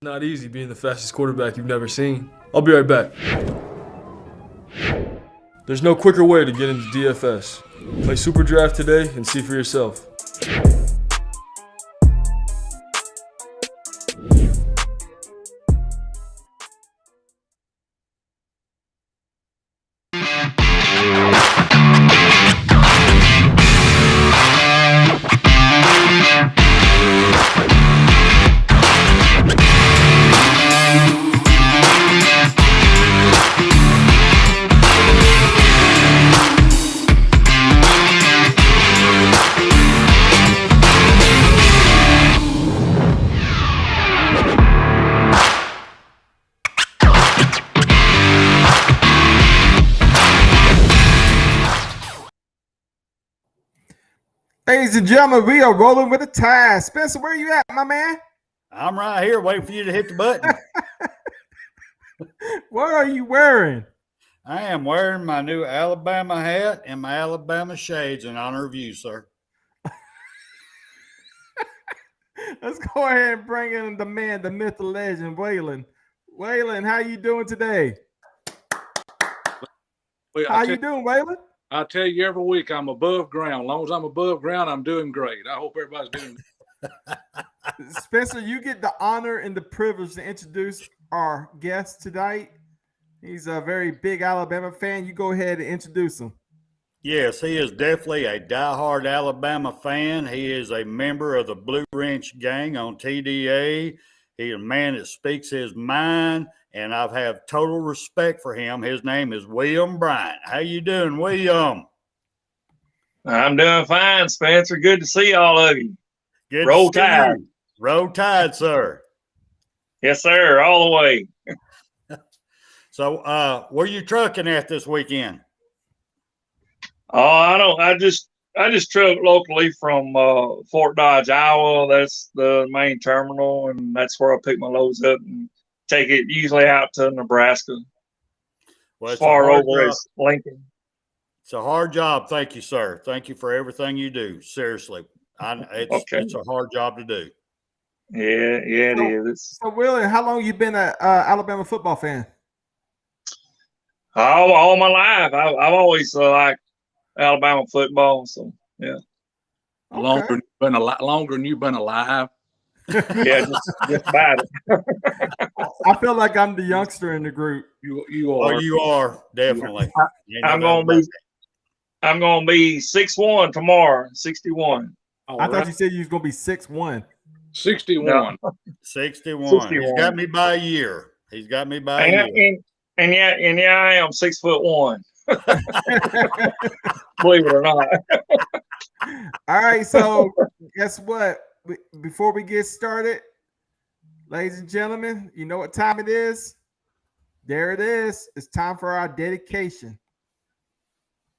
Not easy being the fastest quarterback you've never seen. I'll be right back. There's no quicker way to get into DFS. Play Super Draft today and see for yourself. Ladies and gentlemen, we are rolling with the tide. Spencer, where you at, my man? I'm right here waiting for you to hit the button. What are you wearing? I am wearing my new Alabama hat and my Alabama shades in honor of you, sir. Let's go ahead and bring in the man, the myth, the legend, Waylon. Waylon, how you doing today? How you doing, Waylon? I tell you every week I'm above ground. As long as I'm above ground, I'm doing great. I hope everybody's doing Spencer, you get the honor and the privilege to introduce our guest tonight. He's a very big Alabama fan. You go ahead and introduce him. Yes, he is definitely a diehard Alabama fan. He is a member of the Blue Wrench Gang on TDA. He is a man that speaks his mind, and I have total respect for him. His name is William Bryant. How you doing, William? I'm doing fine, Spencer. Good to see all of you. Good Roll to see Tide. you. Roll Tide, sir. Yes, sir. All the way. So, where you trucking at this weekend? Oh, I just truck locally from Fort Dodge, Iowa. That's the main terminal, and that's where I pick my loads up and take it usually out to Nebraska. Well, As far over as Lincoln. It's a hard job. Thank you, sir. Thank you for everything you do. Seriously. It's a hard job to do. Yeah, it is. So, Willie, how long you been an Alabama football fan? All my life. I've always liked Alabama football. So, yeah. Okay. longer than you've been alive. Yeah, just about it. I feel like I'm the youngster in the group. You are. Oh, you are, definitely. I'm gonna be 6'1" tomorrow, 61. I thought you said you was gonna be 6'1". 61. No. 61. He's got me by a year. He's got me by a year. And I am 6'1". Believe it or not. All right, so guess what? Before we get started, ladies and gentlemen, you know what time it is? There it is. It's time for our dedication.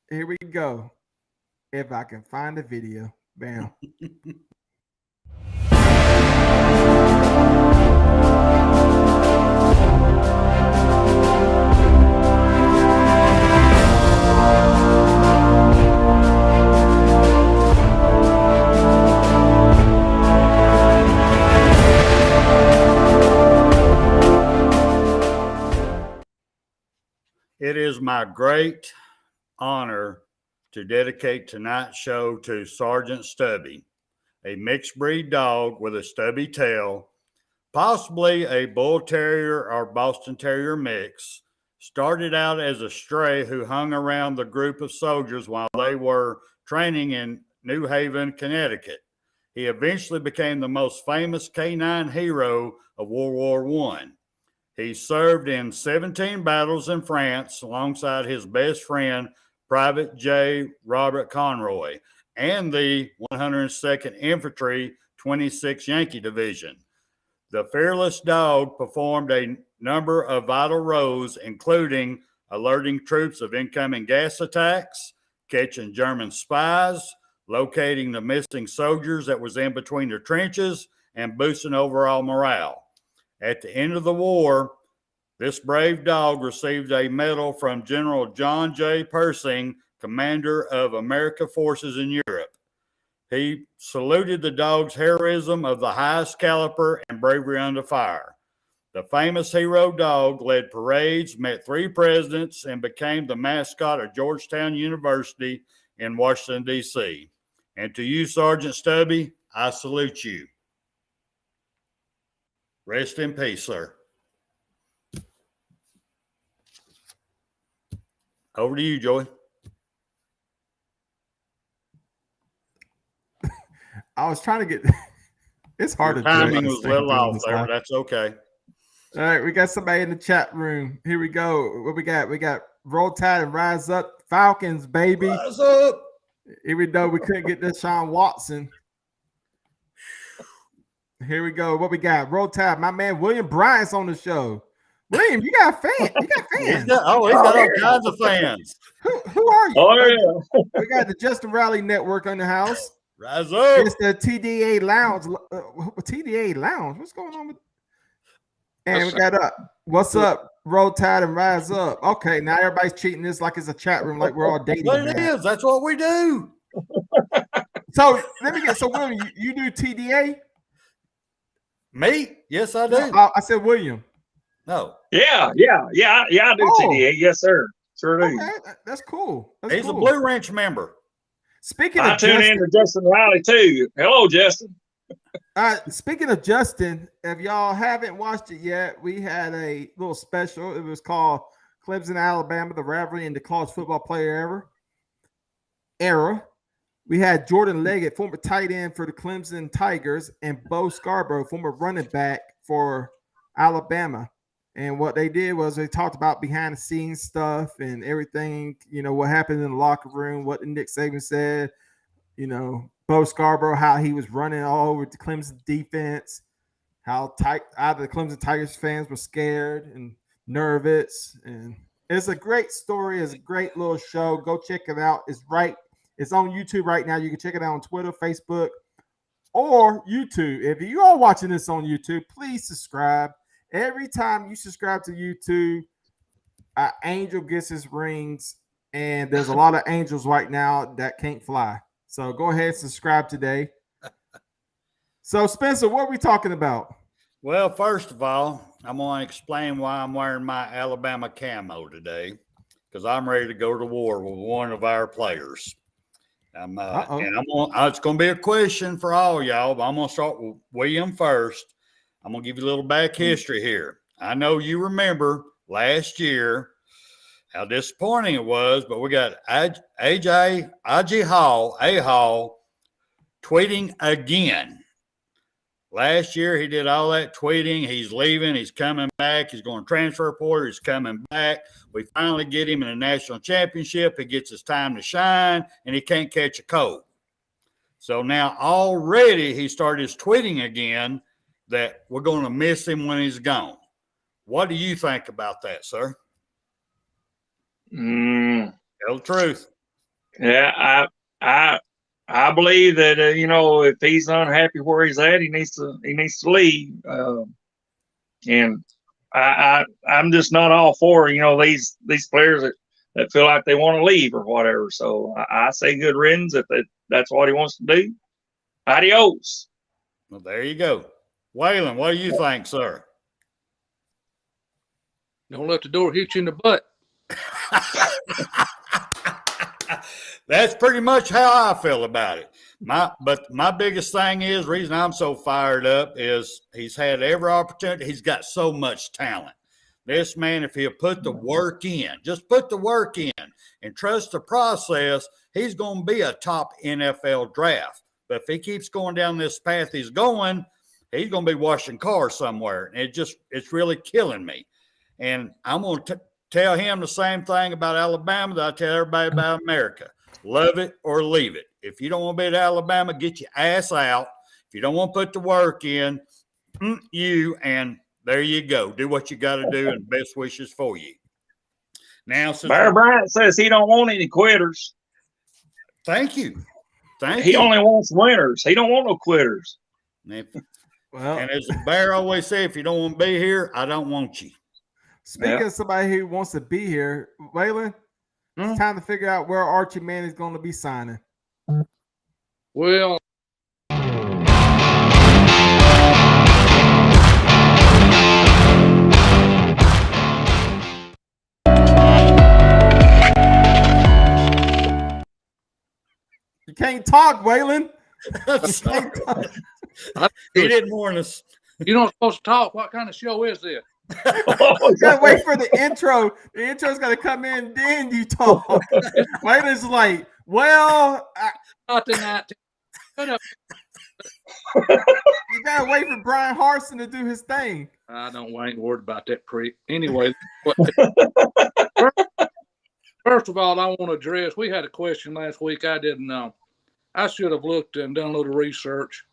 Here we go. If I can find the video. Bam. It is my great honor to dedicate tonight's show to Sergeant Stubby, a mixed breed dog with a stubby tail, possibly a Bull Terrier or Boston Terrier mix. Started out as a stray who hung around the group of soldiers while they were training in New Haven, Connecticut. He eventually became the most famous canine hero of World War I. He served in 17 battles in France alongside his best friend, Private J. Robert Conroy, and the 102nd Infantry 26th Yankee Division. The fearless dog performed a number of vital roles, including alerting troops of incoming gas attacks, catching German spies, locating the missing soldiers that was in between the trenches, and boosting overall morale. At the end of the war, this brave dog received a medal from General John J. Pershing, commander of American forces in Europe. He saluted the dog's heroism of the highest caliber and bravery under fire. The famous hero dog led parades, met 3 presidents, and became the mascot of Georgetown University in Washington, D.C. And to you, Sergeant Stubby, I salute you. Rest in peace, sir. Over to you, Joey. I was trying to get. It's hard Your to timing judge was a this little thing off this there, live. but that's okay. All right, we got somebody in the chat room. Here we go. What we got? We got Roll Tide and Rise Up Falcons, baby. Rise up. Even though we couldn't get Deshaun Watson. Here we go. What we got? Roll Tide. My man William Bryant's on the show. William, you got fans. You got He's fans. got all kinds of fans. Who are you? Oh yeah. We got the Justin Riley Network in the house. Rise up. It's the TDA Lounge. TDA Lounge. What's going on with? And we got what's up? Roll Tide and Rise Up. Okay, now everybody's treating this like it's a chat room, like we're all dating. But it is. That's what we do. So let me get. So William, you do TDA? Me? Yes, I do. I said William. No. Yeah. I do Oh. TDA. Yes, sir. Sure do. Okay, that's cool. That's He's cool. a Blue Ranch member. Speaking I of tune in to Justin Riley too. Hello, Justin. speaking of Justin, if y'all haven't watched it yet, we had a little special. It was called Clemson, Alabama, the rivalry in the college football player era. We had Jordan Leggett, former tight end for the Clemson Tigers, and Bo Scarborough, former running back for Alabama. And what they did was they talked about behind the scenes stuff and everything, what happened in the locker room, what Nick Saban said, Bo Scarborough, how he was running all over the Clemson defense, how either the Clemson Tigers fans were scared and nervous. And it's a great story. It's a great little show. Go check it out. It's on YouTube right now. You can check it out on Twitter, Facebook, or YouTube. If you are watching this on YouTube, please subscribe. Every time you subscribe to YouTube, an angel gets his rings, and there's a lot of angels right now that can't fly. So go ahead and subscribe today. So, Spencer, what are we talking about? Well, first of all, I'm going to explain why I'm wearing my Alabama camo today, because I'm ready to go to war with one of our players. And it's going to be a question for all y'all, but I'm going to start with William first. I'm going to give you a little back history here. I know you remember last year how disappointing it was, but we got I.G. Hall tweeting again. Last year, he did all that tweeting. He's leaving. He's coming back. He's going to transfer portal. He's coming back. We finally get him in a national championship. He gets his time to shine, and he can't catch a cold. So now already he started his tweeting again that we're going to miss him when he's gone. What do you think about that, sir? Tell the truth. Yeah, I believe that if he's unhappy where he's at, he needs to leave. And I'm just not all for these players that feel like they want to leave or whatever. So I say good riddance if that's what he wants to do. Adios. Well, there you go. Waylon, what do you think, sir? Don't let the door hit you in the butt. That's pretty much how I feel about it. But my biggest thing is, reason I'm so fired up is he's had every opportunity. He's got so much talent. This man, if he'll put the work in, just put the work in and trust the process, he's going to be a top NFL draft. But if he keeps going down this path he's going, he's going to be washing cars somewhere. And it's really killing me. And I'm going to tell him the same thing about Alabama that I tell everybody about America. Love it or leave it. If you don't want to be at Alabama, get your ass out. If you don't want to put the work in, and there you go. Do what you got to do, and best wishes for you. Now, Bear Bryant says he don't want any quitters. Thank you. He only wants winners. He don't want no quitters. And as the Bear always say, if you don't want to be here, I don't want you. Speaking of somebody who wants to be here, Waylon, it's time to figure out where Archie Manning is going to be signing. Well, can't talk, Waylon. I'm sorry. He didn't warn us. You're not supposed to talk. What kind of show is this? You gotta wait for the intro. The intro's gotta come in, then you talk. Waylon's like, well, Not the 19. Shut up. you gotta wait for Brian Harson to do his thing. I ain't worried about that prick. Anyway, first of all, I want to address. We had a question last week. I didn't know. I should have looked and done a little research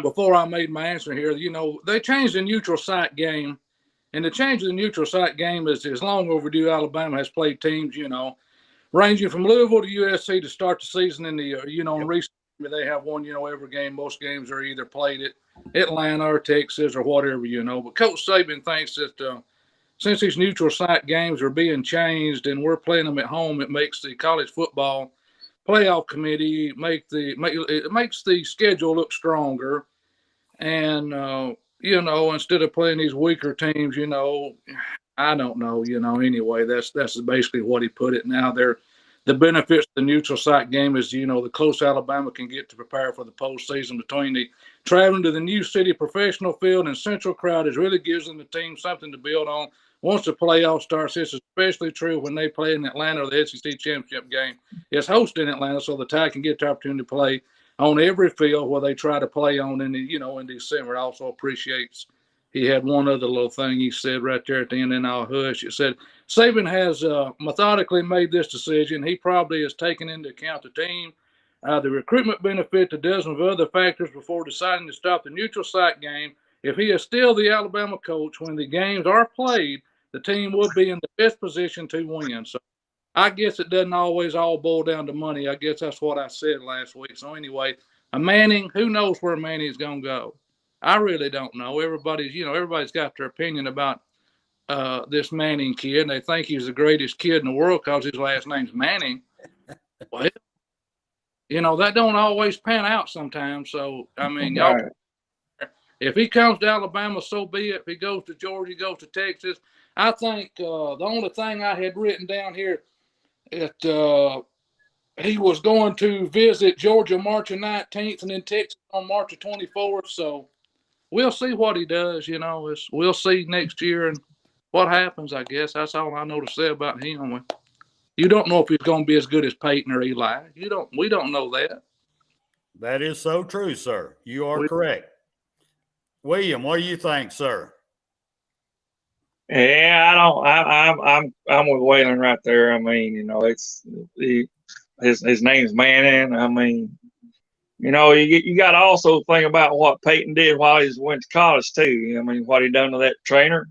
before I made my answer here. You know, they changed the neutral site game, and the change of the neutral site game is long overdue. Alabama has played teams, you know, ranging from Louisville to USC to start the season in the, you know, in recent they have won, you know, every game. Most games are either played at Atlanta or Texas or whatever, you know. But Coach Saban thinks that since these neutral site games are being changed and we're playing them at home, it makes the college football playoff committee it makes the schedule look stronger. And, you know, instead of playing these weaker teams, you know, I don't know, you know, anyway, that's basically what he put it. Now the benefits of the neutral site game is, you know, the close Alabama can get to prepare for the postseason between the traveling to the new city professional field and central crowd is really gives them the team something to build on. Once the playoff starts, this is especially true when they play in Atlanta or the SEC championship game. It's hosted in Atlanta, so the Tide can get the opportunity to play on every field where they try to play on in December. It also appreciates. He had one other little thing he said right there at the end, and I'll hush. It said, Saban has methodically made this decision. He probably has taken into account the team, the recruitment benefit, the dozens of other factors before deciding to stop the neutral site game. If he is still the Alabama coach when the games are played, the team would be in the best position to win. So I guess it doesn't always all boil down to money. I guess that's what I said last week. So anyway, Manning, who knows where Manning's going to go? I really don't know. Everybody's got their opinion about this Manning kid. And they think he's the greatest kid in the world because his last name's Manning. Well, you know, that don't always pan out sometimes. So, I mean, y'all, if he comes to Alabama, so be it. If he goes to Georgia, he goes to Texas. I think the only thing I had written down here that he was going to visit Georgia March 19th and then Texas on March 24th. So we'll see what he does. You know, we'll see next year and what happens. I guess that's all I know to say about him. You don't know if he's going to be as good as Peyton or Eli. We don't know that. That is so true, sir. You are correct. William, what do you think, sir? Yeah, I'm with Waylon right there. I mean, you know, it's his name's Manning. I mean, you know, you got to also think about what Peyton did while he went to college too. I mean, what he done to that trainer,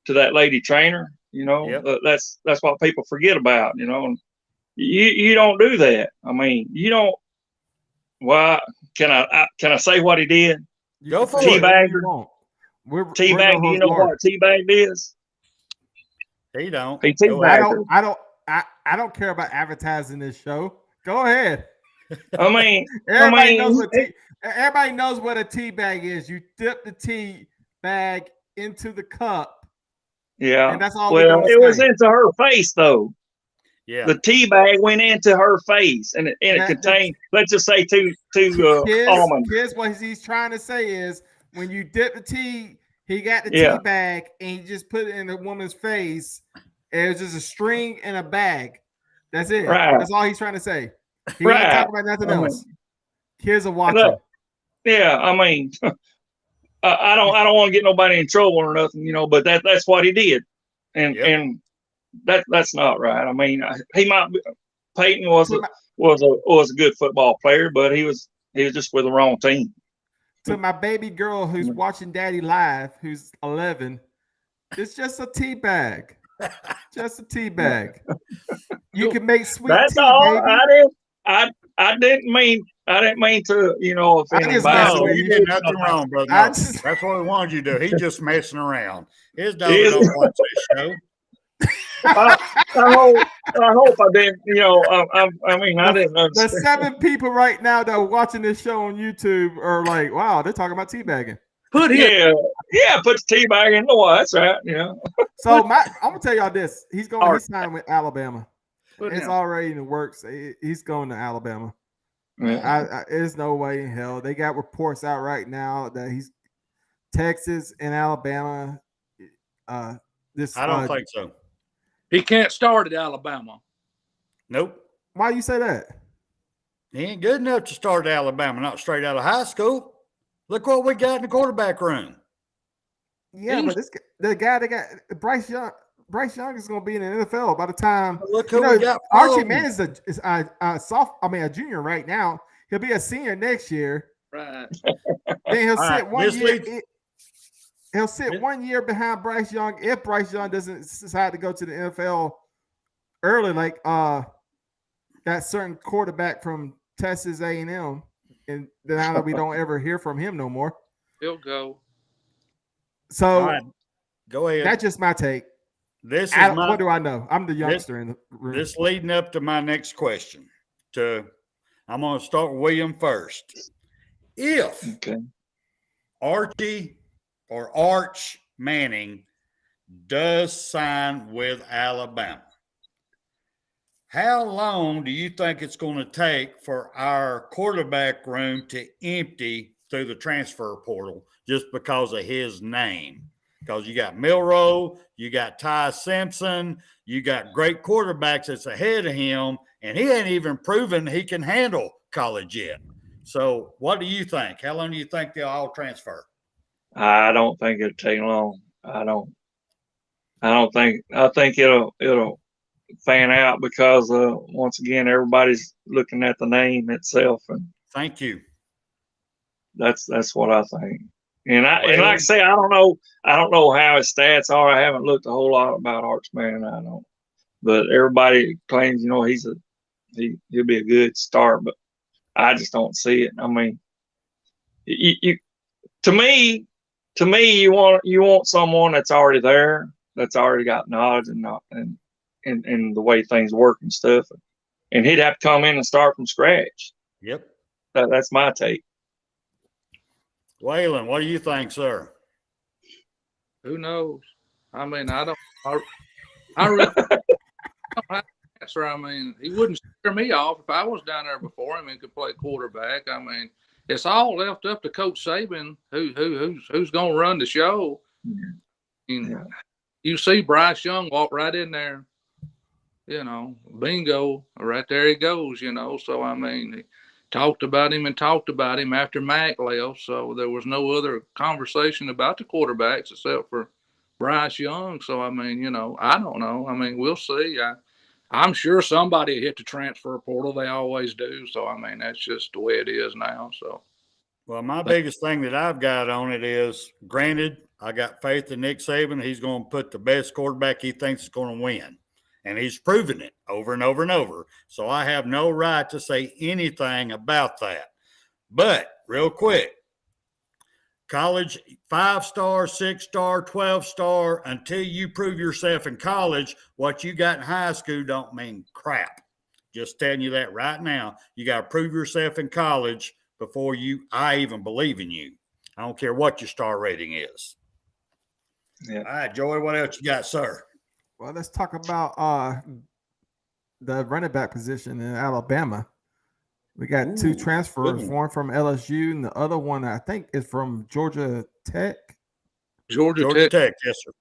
to that lady trainer. You know, that's what people forget about. You know, you don't do that. I mean, you don't. Well, can I say what he did? Go for Teabagger. Teabag. Do you know what teabag is? He don't. He teabagger. I don't care about advertising this show. Go ahead. Everybody knows what a tea bag is. You dip the tea bag into the cup. Yeah. And that's all. Well, it was into her face though. Yeah. The tea bag went into her face, and it contained, let's just say, two almonds. Here's what he's trying to say is when you dip the tea, he got the tea bag and he just put it in the woman's face. It was just a string and a bag. That's it. Right. That's all he's trying to say. He ain't talking about nothing else. Kids are watching. Look, yeah, I mean, I don't want to get nobody in trouble or nothing, you know, but that's what he did, and that's not right. I mean, Peyton was a good football player, but he was just with the wrong team. To my baby girl who's watching Daddy live, who's 11, it's just a tea bag. Just a tea bag. You can make sweet That's tea, all. baby. I didn't mean to, you know, offend I just anybody. No, you did nothing wrong, brother. No, that's what we wanted you to do. He's just messing around. His dog don't watch this show. I hope I didn't, you know, I mean, I didn't understand. The 7 people right now that are watching this show on YouTube are like, wow, they're talking about teabagging. Put the tea bag in the water. That's right. Yeah. So I'm gonna tell y'all this. He's signing with Alabama. It's already in the works. He's going to Alabama. Yeah. There's no way in hell. They got reports out right now that he's Texas and Alabama. I don't think so. He can't start at Alabama. Nope. Why you say that? He ain't good enough to start at Alabama, not straight out of high school. Look what we got in the quarterback room. Yeah, but the guy that got Bryce Young. Bryce Young is going to be in the NFL by the time. Look who we got. Archie Mann is a junior right now. He'll be a senior next year. Right. Then he'll sit 1 year. He'll sit 1 year behind Bryce Young if Bryce Young doesn't decide to go to the NFL early, like that certain quarterback from Texas A&M, and then we don't ever hear from him no more. He'll go. So right, go ahead. That's just my take. What do I know? I'm the youngster in the room. This leading up to my next question. I'm going to start with William first. If Archie or Arch Manning does sign with Alabama, how long do you think it's going to take for our quarterback room to empty through the transfer portal just because of his name? Because you got Milroe, you got Ty Simpson, you got great quarterbacks that's ahead of him, and he ain't even proven he can handle college yet. So what do you think? How long do you think they'll all transfer? I don't think it'll take long. I think it'll fan out because once again everybody's looking at the name itself, and thank you. That's what I think. And like I say, I don't know how his stats are. I haven't looked a whole lot about Arch Manning. I don't, but everybody claims he'll be a good start, but I just don't see it. I mean, to me, you want someone that's already there, that's already got knowledge and the way things work and stuff, and he'd have to come in and start from scratch. Yep, that's my take. Waylon, what do you think, sir? Who knows? I mean, I really don't have an answer. I mean, he wouldn't scare me off if I was down there before him and could play quarterback. I mean, it's all left up to Coach Saban, who's going to run the show. Yeah. You see Bryce Young walk right in there, bingo, right there he goes, So, I mean, talked about him after Mac left. So there was no other conversation about the quarterbacks except for Bryce Young. So, I mean, I don't know. I mean, we'll see. I'm sure somebody hit the transfer portal. They always do. So, I mean, that's just the way it is now. So, well, my biggest thing that I've got on it is, granted, I got faith in Nick Saban. He's going to put the best quarterback he thinks is going to win. And he's proven it over and over and over. So I have no right to say anything about that. But real quick, college 5-star, 6-star, 12-star, until you prove yourself in college, what you got in high school don't mean crap. Just telling you that right now. You got to prove yourself in college before I even believe in you. I don't care what your star rating is. Yeah. All right, Joey, what else you got, sir? Well, let's talk about the running back position in Alabama. We got two transfers, one from LSU and the other one I think is from Georgia Tech. Georgia Tech, yes, sir.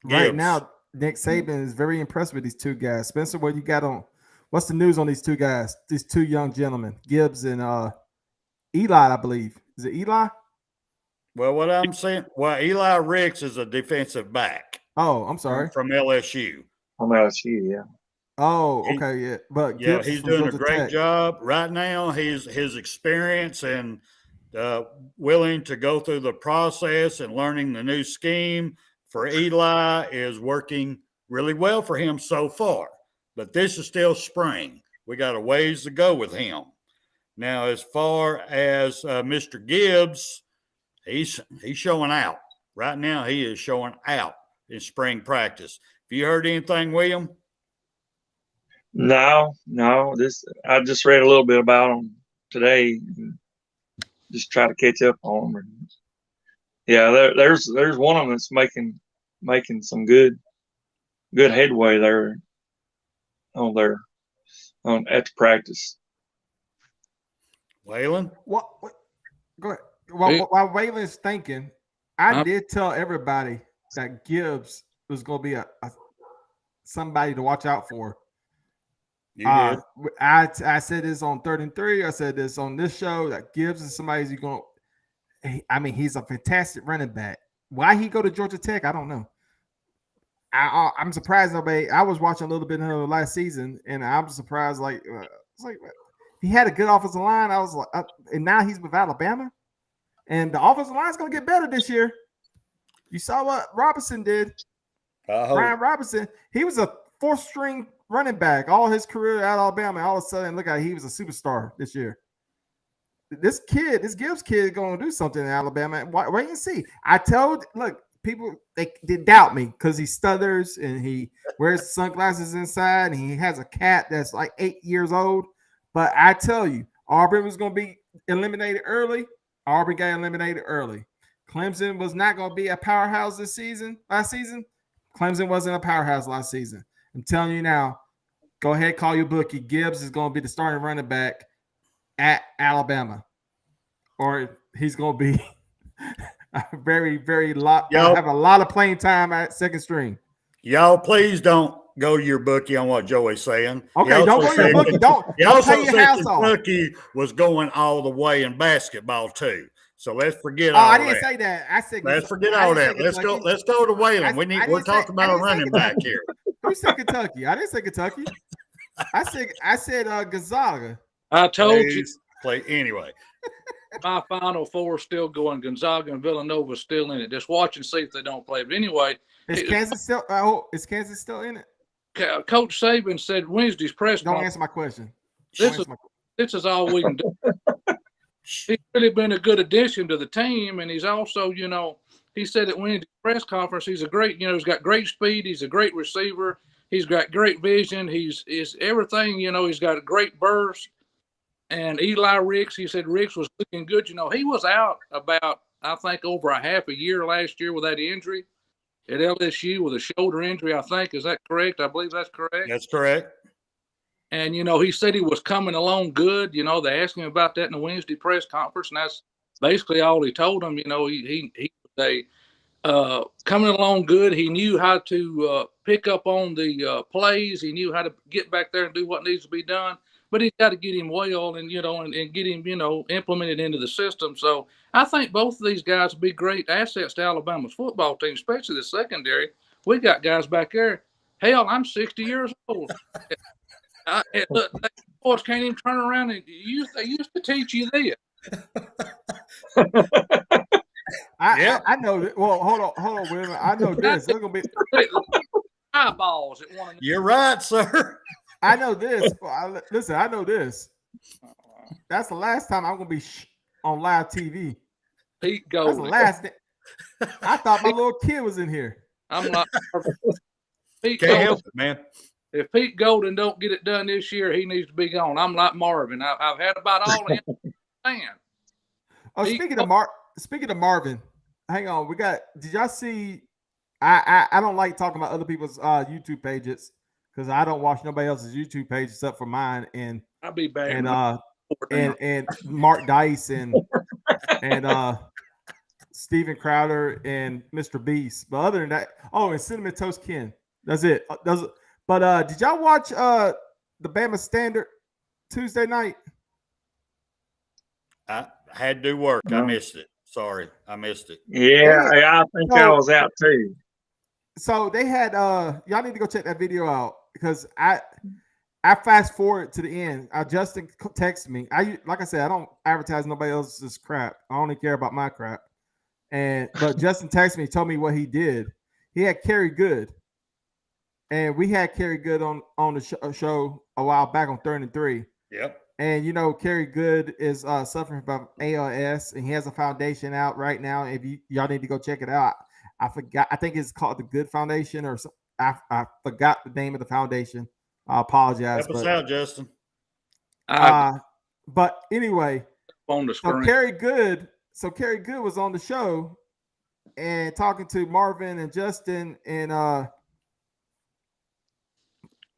Right now, Nick Saban is very impressed with these two guys. Spencer, what you got on? What's the news on these two guys? These two young gentlemen, Gibbs and Eli, I believe. Is it Eli? Well, what I'm saying, Eli Ricks is a defensive back. Oh, I'm sorry. From LSU. From LSU, yeah. Oh, okay, yeah. But yeah, he's doing a great job right now. His experience and willing to go through the process and learning the new scheme for Eli is working really well for him so far. But this is still spring. We got a ways to go with him. Now, as far as Mr. Gibbs, he's showing out. Right now, he is showing out in spring practice. Have you heard anything, William? No. I just read a little bit about him today. Just try to catch up on him. Yeah, there's one of them that's making some good headway there on their at the practice. Waylon? What? Go ahead. While Waylon's thinking, I did tell everybody that Gibbs was going to be a somebody to watch out for. You did. I said this on 3rd and 3. I said this on this show that Gibbs is somebody who's going. I mean, he's a fantastic running back. Why he go to Georgia Tech? I don't know. I'm surprised nobody. I was watching a little bit of him last season, and I'm surprised. It's like he had a good offensive line. I was like, and now he's with Alabama, and the offensive line is going to get better this year. You saw what Robinson did. Brian Robinson. He was a 4th string running back all his career at Alabama. All of a sudden, look at he was a superstar this year. This Gibbs kid, going to do something in Alabama. Wait and see. Look, people they doubt me because he stutters and he wears sunglasses inside and he has a cat that's like 8 years old. But I tell you, Auburn was going to be eliminated early. Auburn got eliminated early. Clemson was not going to be a powerhouse last season. Clemson wasn't a powerhouse last season. I'm telling you now, go ahead, call your bookie. Gibbs is going to be the starting running back at Alabama, or he's going to be very, very have a lot of playing time at 2nd string. Y'all, please don't go to your bookie on what Joey's saying. Okay, don't go to your bookie. Don't pay your house off. Kentucky was going all the way in basketball too. So let's forget all that. I didn't say that. I said let's forget all that. Let's go to Waylon. We're talking about a running back here. Who said Kentucky? I didn't say Kentucky. I said Gonzaga. I told you. Play anyway. My Final Four still going. Gonzaga and Villanova still in it. Just watch and see if they don't play. But anyway, is Kansas still in it? Coach Saban said Wednesday's press Don't conference. answer my question. This is all we can do. He's really been a good addition to the team, and he's also, he said at Wednesday's press conference, he's a great, he's got great speed, he's a great receiver, he's got great vision, he's everything, he's got a great burst. And Eli Ricks, he said Ricks was looking good. He was out about, I think, over a half a year last year with that injury at LSU with a shoulder injury, I think. Is that correct? I believe that's correct. That's correct. And, he said he was coming along good. They asked him about that in the Wednesday press conference, and that's basically all he told them. He coming along good. He knew how to pick up on the plays. He knew how to get back there and do what needs to be done. But he's got to get him well and get him, implemented into the system. So I think both of these guys will be great assets to Alabama's football team, especially the secondary. We got guys back there. Hell, I'm 60 years old. Look, boys can't even turn around and they used to teach you this. I know that. Well, hold on, William. I know this. They're gonna be eyeballs at one. You're right, sir. I know this. Listen, I know this. That's the last time I'm gonna be on live TV. Pete Gold. That's the last. I thought my little kid was in here. I'm not. Pete Can't help it, man. If Pete Golden don't get it done this year, he needs to be gone. I'm like Marvin. I've had about all of him. Man. Oh, speaking of Marvin, hang on. Did y'all see? I don't like talking about other people's YouTube pages because I don't watch nobody else's YouTube page except for mine. And I'll be back. And Mark Dice and Steven Crowder and Mr. Beast. But other than that, and Cinnamon Toast Ken. That's it. But did y'all watch the Bama Standard Tuesday night? I had to do work. I missed it. Sorry, I missed it. Yeah, I think I was out too. So they had y'all need to go check that video out because I fast forward to the end. Justin texted me. Like I said, I don't advertise nobody else's crap. I only care about my crap. But Justin texted me, told me what he did. He had Kerry Good. And we had Kerry Good on the show a while back on 3rd and 3. Yep. And Kerry Good is suffering from ALS, and he has a foundation out right now. If y'all need to go check it out, I forgot. I think it's called the Good Foundation, or I forgot the name of the foundation. I apologize. Help us out, Justin. But anyway, on the screen. So Kerry Good was on the show and talking to Marvin and Justin and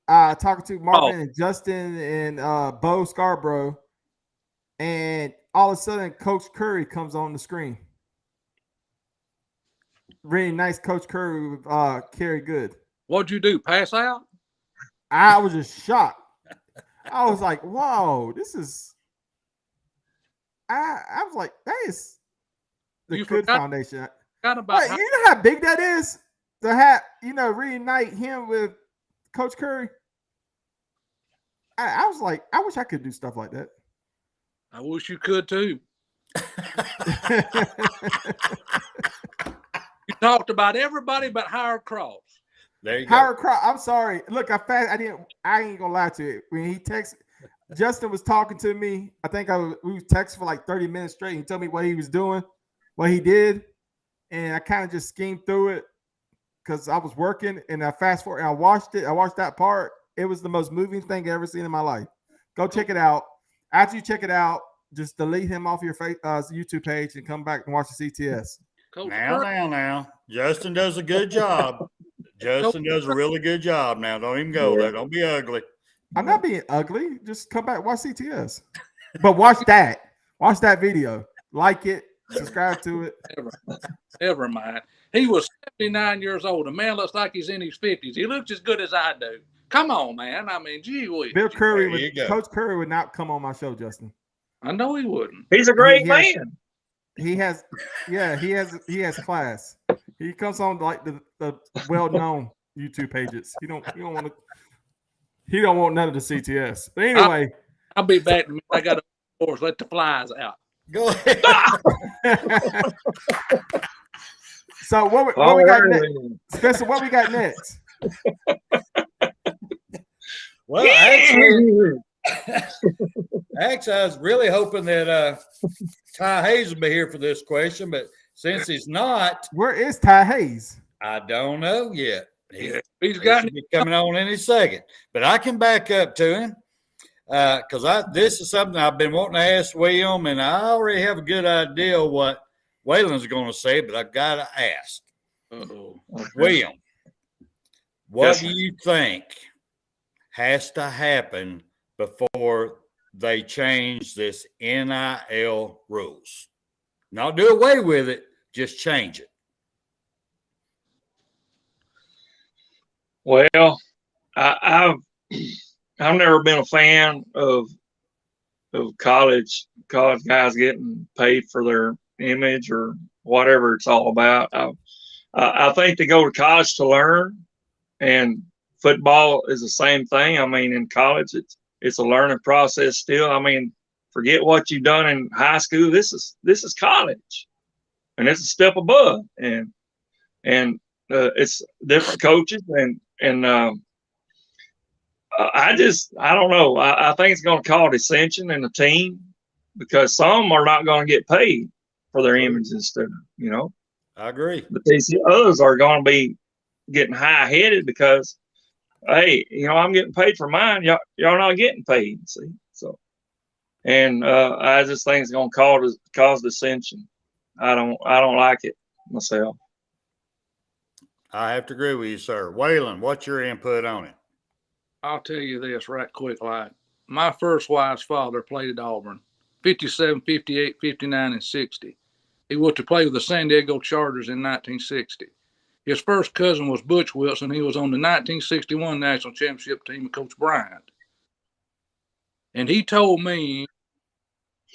talking to Marvin and Justin and Bo Scarborough, and all of a sudden Coach Curry comes on the screen. Really nice Coach Curry with Kerry Good. What'd you do? Pass out? I was just shocked. I was like, whoa, this is I was like, that is the You Good forgot- Foundation. Forgot about Wait, how- you know how big that is to have, reunite him with Coach Curry? I was like, I wish I could do stuff like that. I wish you could too. You talked about everybody but Howard Cross. There you go. Howard Cross, I'm sorry. Look, I ain't gonna lie to you. When he texted, Justin was talking to me. I think we was texting for like 30 minutes straight. He told me what he was doing, what he did, and I kind of just schemed through it because I was working, and I fast forward and I watched it. I watched that part. It was the most moving thing I've ever seen in my life. Go check it out. After you check it out, just delete him off your YouTube page and come back and watch the CTS. Coach Now, Curry, now. Justin does a good job. Justin does a really good job now. Don't even go there. Don't be ugly. I'm not being ugly. Just come back and watch CTS. But watch that. Watch that video. Like it. Subscribe to it. Never mind. He was 79 years old. A man looks like he's in his 50s. He looks as good as I do. Come on, man. I mean, gee whiz. Bill Curry There you go. Coach Curry would not come on my show, Justin. I know he wouldn't. He's a great He has- man. He has class. He comes on like the well-known YouTube pages. He don't want none of the CTS. But anyway, I'll be back in a minute. I got to, of course, let the flies out. Go ahead. so what we got next? Spencer, what we got next? Well, actually, I was really hoping that Ty Hayes would be here for this question, but since he's not, Where is Ty Hayes? I don't know yet. He's got He should be coming on any second, but I can back up to him because this is something I've been wanting to ask William, and I already have a good idea what Waylon's going to say, but I've got to ask. William, what do you think has to happen before they change this NIL rules? Not do away with it, just change it. Well, I've never been a fan of college guys getting paid for their image or whatever it's all about. I think they go to college to learn, and football is the same thing. I mean, in college, it's a learning process still. I mean, forget what you've done in high school. This is college, and it's a step above. And it's different coaches, and I don't know. I think it's going to cause dissension in the team because some are not going to get paid for their image and stuff. I agree. But these others are going to be getting high-headed because, hey, I'm getting paid for mine. Y'all not getting paid. See, so, and I just think it's going to cause dissension. I don't like it myself. I have to agree with you, sir. Waylon, what's your input on it? I'll tell you this right quick. Like, my first wife's father played at Auburn, 57, 58, 59, and 60. He went to play with the San Diego Chargers in 1960. His first cousin was Butch Wilson. He was on the 1961 national championship team with Coach Bryant. And he told me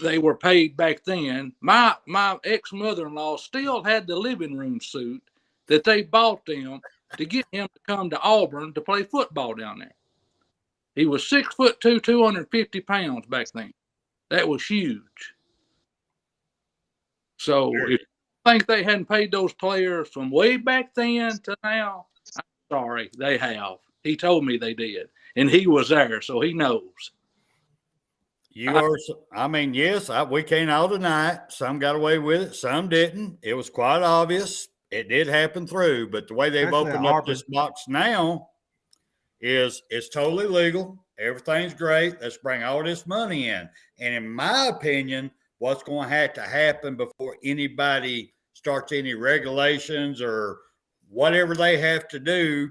they were paid back then. My ex-mother-in-law still had the living room suit that they bought them to get him to come to Auburn to play football down there. He was 6'2", 250 pounds back then. That was huge. So if you think they hadn't paid those players from way back then to now, I'm sorry, they have. He told me they did, and he was there, so he knows. Yes, we can't all deny it. Some got away with it, some didn't. It was quite obvious. It did happen through, but the way they've opened up this box now is it's totally legal. Everything's great. Let's bring all this money in. And in my opinion, what's going to have to happen before anybody starts any regulations or whatever they have to do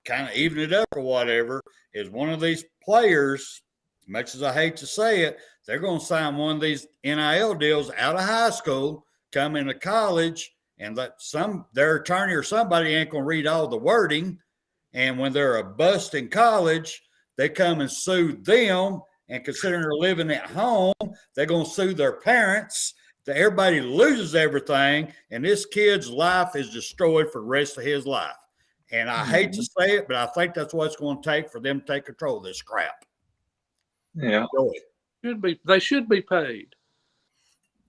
kind of even it up or whatever, is one of these players, as much as I hate to say it, they're going to sign one of these NIL deals out of high school, come into college, and their attorney or somebody ain't going to read all the wording. And when they're a bust in college, they come and sue them. And considering they're living at home, they're going to sue their parents. Everybody loses everything, and this kid's life is destroyed for the rest of his life. And I hate to say it, but I think that's what it's going to take for them to take control of this crap. Yeah. They should be paid.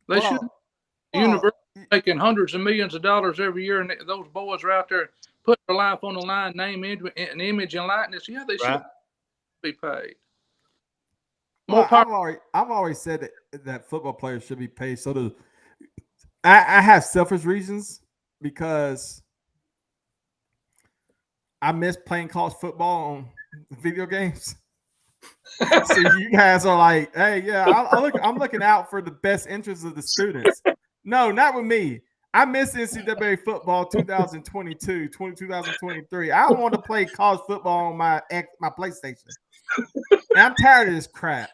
They should. University making hundreds of millions of dollars every year, and those boys are out there putting their life on the line, name, image, and likeness. Yeah, they should be paid. I've always said that football players should be paid. So I have selfish reasons because I miss playing college football on video games. So you guys are like, hey, yeah, I'm looking out for the best interests of the students. No, not with me. I miss NCAA football 2022, 2023. I don't want to play college football on my PlayStation. And I'm tired of this crap.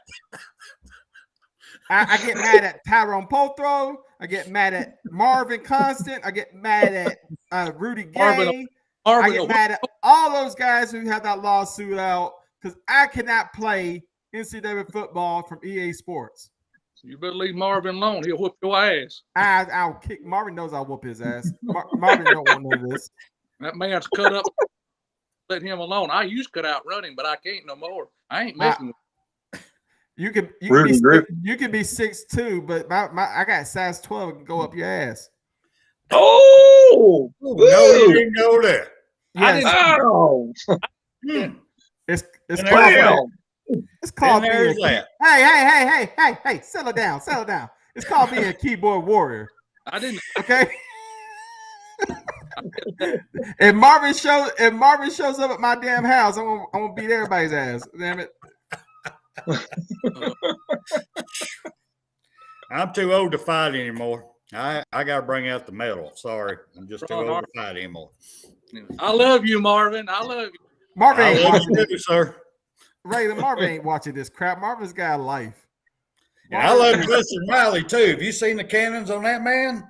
I get mad at Tyrone Pothrow. I get mad at Marvin Constant. I get mad at Rudy Gay. I get mad at all those guys who have that lawsuit out because I cannot play NCAA football from EA Sports. You better leave Marvin alone. He'll whoop your ass. I'll kick. Marvin knows I'll whoop his ass. Marvin don't want none of this. That man's cut up. Let him alone. I used to cut out running, but I can't no more. I ain't messing with you. Can be 6'2", but I got size 12 and can go up your ass. Oh, no, you didn't go there. Yes. It's called. It's called being hey, settle down. It's called being a keyboard warrior. I didn't. Okay. If Marvin shows up at my damn house, I'm gonna beat everybody's ass. Damn it. I'm too old to fight anymore. I gotta bring out the metal. Sorry, I'm just too old to fight anymore. I love you, Marvin. I love you. Marvin ain't watching this, sir. Ray, Marvin ain't watching this crap. Marvin's got a life. And I love Justin Riley too. Have you seen the cannons on that man?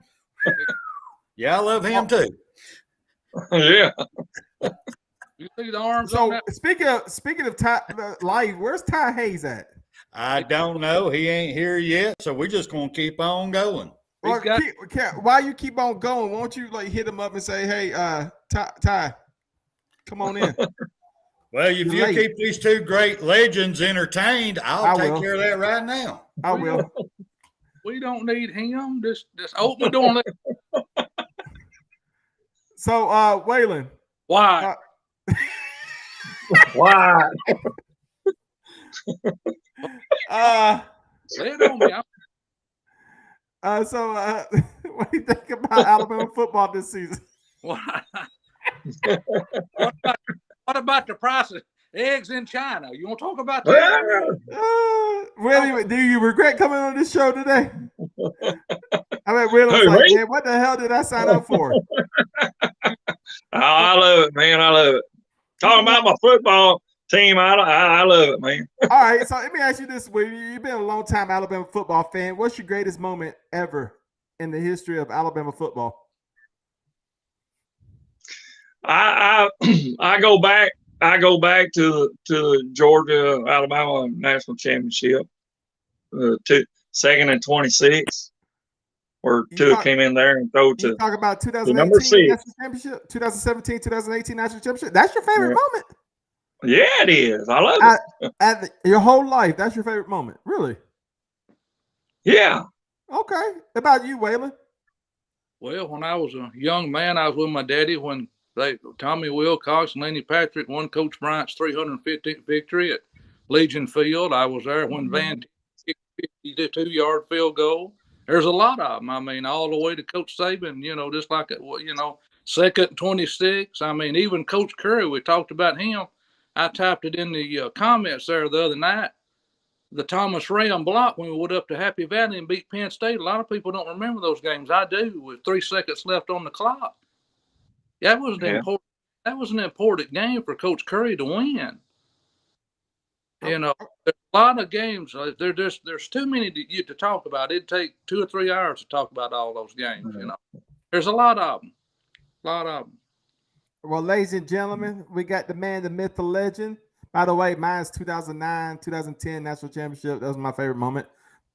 Yeah, I love him too. Yeah. You see the arms so on that? Speaking of life, where's Ty Hayes at? I don't know. He ain't here yet, so we're just gonna keep on going. Well, why you keep on going? Won't you hit him up and say, "Hey, Ty, come on in." Well, if you keep these two great legends entertained, I'll take care of that right now. I will. We don't need him. Just open the door. So, Waylon. Why? Why? Lay it on me. What do you think about Alabama football this season? Why? What about the price of eggs in China? You want to talk about that? Really, do you regret coming on this show today? I mean, William's like, man, what the hell did I sign up for? I love it, man. I love it. Talking about my football team, I love it, man. All right, so let me ask you this, William. You've been a long time Alabama football fan. What's your greatest moment ever in the history of Alabama football? I go back to the Georgia Alabama national championship, 2nd and 26, where Tua came in there and threw to. You talk about 2018 number 6. national championship, 2017, 2018 national championship. That's your favorite moment. Yeah, it is. I love it. Your whole life, that's your favorite moment, really? Yeah. Okay. About you, Waylon? Well, when I was a young man, I was with my daddy when Tommy Wilcox and Lenny Patrick won Coach Bryant's 315th victory at Legion Field. I was there when Van kicked a 52-yard field goal. There's a lot of them. I mean, all the way to Coach Saban, just like, 2nd and 26. I mean, even Coach Curry, we talked about him. I typed it in the comments there the other night. The Thomas Ram block when we went up to Happy Valley and beat Penn State. A lot of people don't remember those games. I do, with 3 seconds left on the clock. That was an important that was an important game for Coach Curry to win. You know, there's a lot of games. There's too many to talk about. It'd take 2 or 3 hours to talk about all those games. You know, there's a lot of them. Well, ladies and gentlemen, we got the man, the myth, the legend. By the way, mine's 2009, 2010 national championship. That was my favorite moment.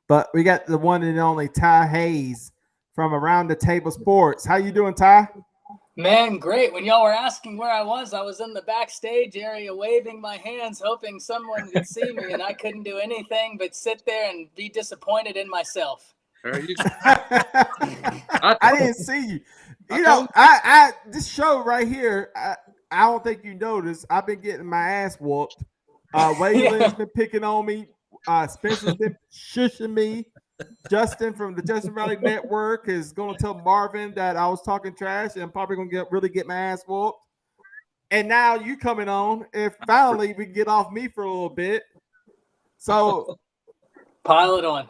But we got the one and only Ty Hayes from Around the Table Sports. How you doing, Ty? Man, great. When y'all were asking where I was in the backstage area waving my hands, hoping someone could see me, and I couldn't do anything but sit there and be disappointed in myself. There you go. I didn't see you. You know, I this show right here, I don't think you noticed. I've been getting my ass whooped. Waylon's been picking on me. Spencer's been shushing me. Justin from the Justin Riley Network is going to tell Marvin that I was talking trash and I'm probably going to really get my ass whooped. And now you coming on, and finally we can get off me for a little bit. So pile it on.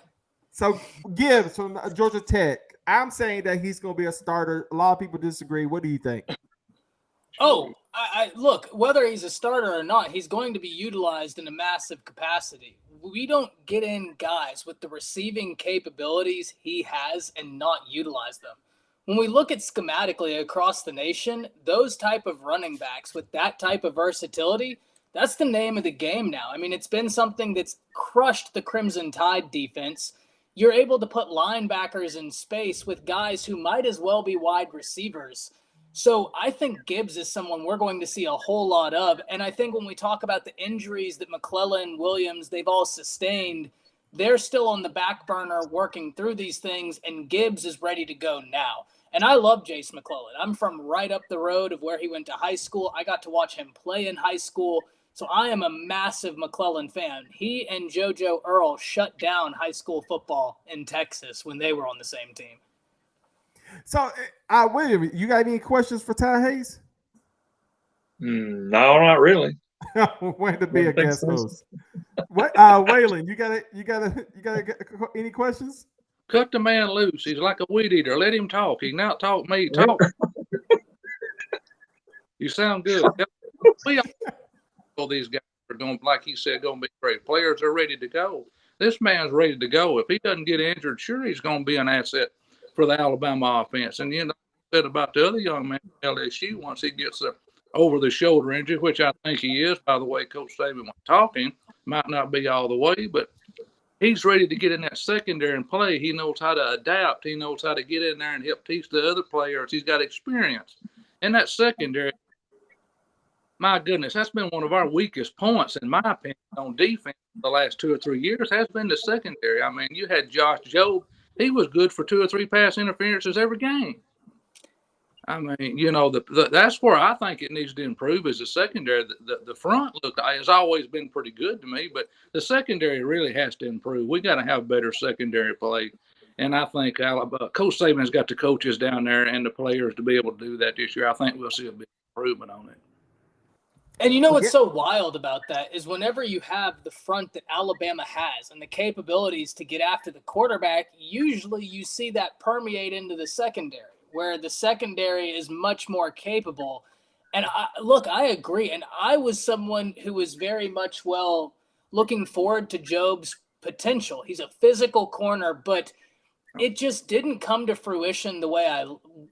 So Gibbs from Georgia Tech, I'm saying that he's going to be a starter. A lot of people disagree. What do you think? Oh, I look, whether he's a starter or not, he's going to be utilized in a massive capacity. We don't get in guys with the receiving capabilities he has and not utilize them. When we look at schematically across the nation, those type of running backs with that type of versatility, that's the name of the game now. I mean, it's been something that's crushed the Crimson Tide defense. You're able to put linebackers in space with guys who might as well be wide receivers. So I think Gibbs is someone we're going to see a whole lot of. And I think when we talk about the injuries that McClellan, Williams, they've all sustained, they're still on the back burner working through these things, and Gibbs is ready to go now. And I love Jace McClellan. I'm from right up the road of where he went to high school. I got to watch him play in high school. So I am a massive McClellan fan. He and JoJo Earl shut down high school football in Texas when they were on the same team. So, William, you got any questions for Ty Hayes? No, not really. Way to be a guest host. What, Waylon, you got any questions? Cut the man loose. He's like a weed eater. Let him talk. He can out talk me. Talk. You sound good. All these guys are going, like he said, going to be great. Players are ready to go. This man's ready to go. If he doesn't get injured, sure, he's going to be an asset for the Alabama offense. And you know, I said about the other young man at LSU, once he gets the over-the-shoulder injury, which I think he is, by the way, Coach Saban was talking, might not be all the way, but he's ready to get in that secondary and play. He knows how to adapt. He knows how to get in there and help teach the other players. He's got experience. And that secondary, my goodness, that's been one of our weakest points, in my opinion, on defense the last 2 or 3 years, has been the secondary. I mean, you had Josh Jobe. He was good for 2 or 3 pass interferences every game. I mean, you know, that's where I think it needs to improve is the secondary. The front has always been pretty good to me, but the secondary really has to improve. We got to have better secondary play. And I think Coach Saban's got the coaches down there and the players to be able to do that this year. I think we'll see a big improvement on it. And you know what's so wild about that is whenever you have the front that Alabama has and the capabilities to get after the quarterback, usually you see that permeate into the secondary, where the secondary is much more capable. And I agree. And I was someone who was very much, looking forward to Jobe's potential. He's a physical corner, but it just didn't come to fruition the way I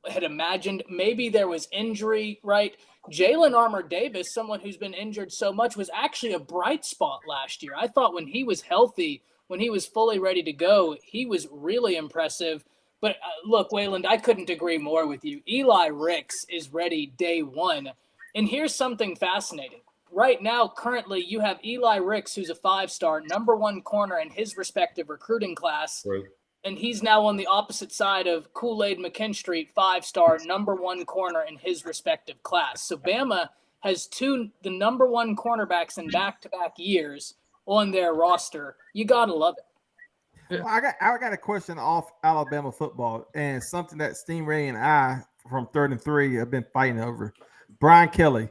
had imagined. Maybe there was injury, right? Jalen Armour-Davis, someone who's been injured so much, was actually a bright spot last year. I thought when he was healthy, when he was fully ready to go, he was really impressive. But look, Wayland, I couldn't agree more with you. Eli Ricks is ready day one. And here's something fascinating. Right now, currently, you have Eli Ricks, who's a 5-star, #1 corner in his respective recruiting class. Right. And he's now on the opposite side of Kool-Aid McKinstry, 5-star, #1 corner in his respective class. So Bama has the #1 cornerbacks in back-to-back years on their roster. You got to love it. Well, I got a question off Alabama football and something that Stingray and I from 3rd and 3 have been fighting over. Brian Kelly.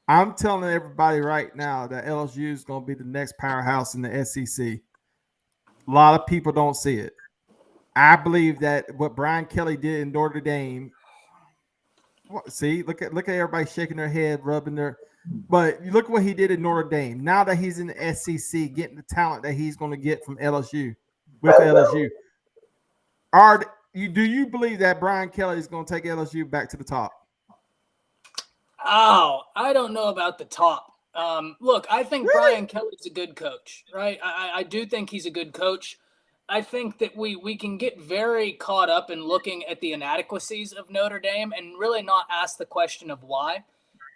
I'm telling everybody right now that LSU is going to be the next powerhouse in the SEC. A lot of people don't see it. I believe that what Brian Kelly did in Notre Dame See, look at everybody shaking their head, rubbing their. But you look what he did at Notre Dame. Now that he's in the SEC, getting the talent that he's going to get from LSU with LSU. Do you believe that Brian Kelly is going to take LSU back to the top? Oh, I don't know about the top. Look, I think Really? Brian Kelly's a good coach, right? I do think he's a good coach. I think that we can get very caught up in looking at the inadequacies of Notre Dame and really not ask the question of why.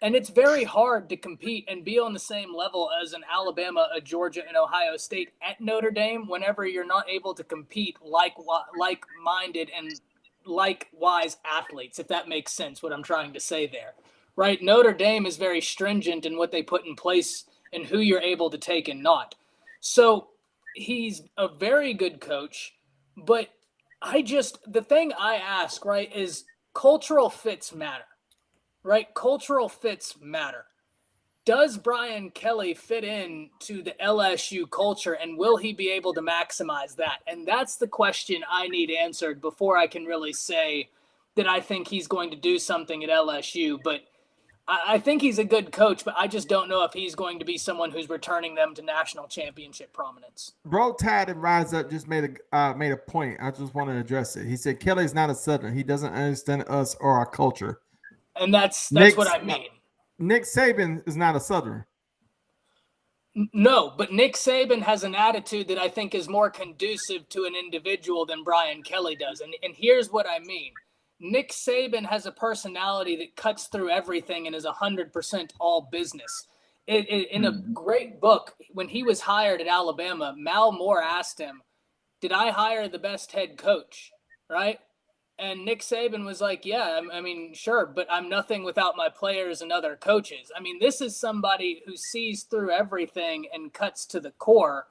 And it's very hard to compete and be on the same level as an Alabama, a Georgia, and Ohio State at Notre Dame whenever you're not able to compete like-minded and likewise athletes, if that makes sense, what I'm trying to say there. Right? Notre Dame is very stringent in what they put in place and who you're able to take and not. So he's a very good coach, but the thing I ask, right, is cultural fits matter, right? Cultural fits matter. Does Brian Kelly fit in to the LSU culture, and will he be able to maximize that? And that's the question I need answered before I can really say that I think he's going to do something at LSU. But I think he's a good coach, but I just don't know if he's going to be someone who's returning them to national championship prominence. Bro, Tide and Rise Up just made a point. I just want to address it. He said Kelly's not a Southern. He doesn't understand us or our culture. And that's what I mean. Nick Saban is not a Southern. No, but Nick Saban has an attitude that I think is more conducive to an individual than Brian Kelly does. And here's what I mean. Nick Saban has a personality that cuts through everything and is 100% all business. In a great book, when he was hired at Alabama, Mal Moore asked him, "Did I hire the best head coach?" Right? And Nick Saban was like, "Yeah, I mean, sure, but I'm nothing without my players and other coaches." I mean, this is somebody who sees through everything and cuts to the core.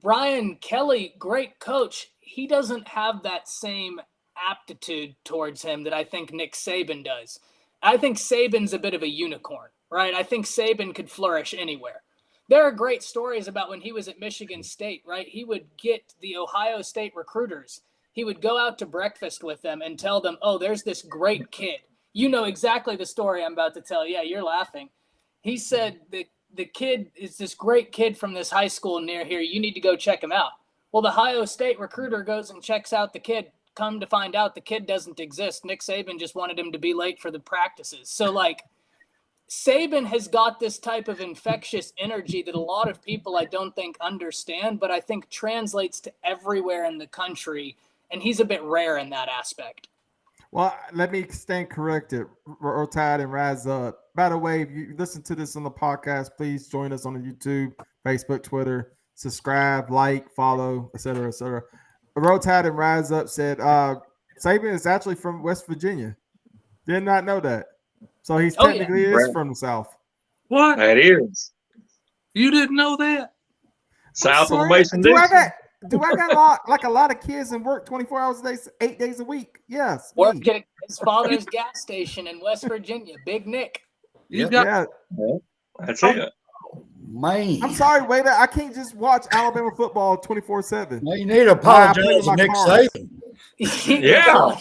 Brian Kelly, great coach. He doesn't have that same aptitude towards him that I think Nick Saban does. I think Saban's a bit of a unicorn, right? I think Saban could flourish anywhere. There are great stories about when he was at Michigan State, right? He would get the Ohio State recruiters. He would go out to breakfast with them and tell them, "Oh, there's this great kid." You know exactly the story I'm about to tell. Yeah, you're laughing. He said the kid is this great kid from this high school near here. You need to go check him out. Well, the Ohio State recruiter goes and checks out the kid. Come to find out the kid doesn't exist. Nick Saban just wanted him to be late for the practices. So, like, Saban has got this type of infectious energy that a lot of people I don't think understand, but I think translates to everywhere in the country, and he's a bit rare in that aspect. Well, let me stand corrected. Roll Tide and Rise Up. By the way, if you listen to this on the podcast, please join us on the YouTube, Facebook, Twitter. Subscribe, like, follow, etc., etc. Roll Tide and Rise Up said Saban is actually from West Virginia. Did not know that. So he's technically is from the South. What? That is. You didn't know that? South of the Sorry, Mason do I Dixon. got a lot of kids and work 24 hours a day, 8 days a week? Yes. Worked at his father's gas station in West Virginia. Big Nick. You got Yeah. That's it. Man, I'm sorry, waiter. I can't just watch Alabama football 24/7. well, you need to apologize to Nick car. Saban. Yeah.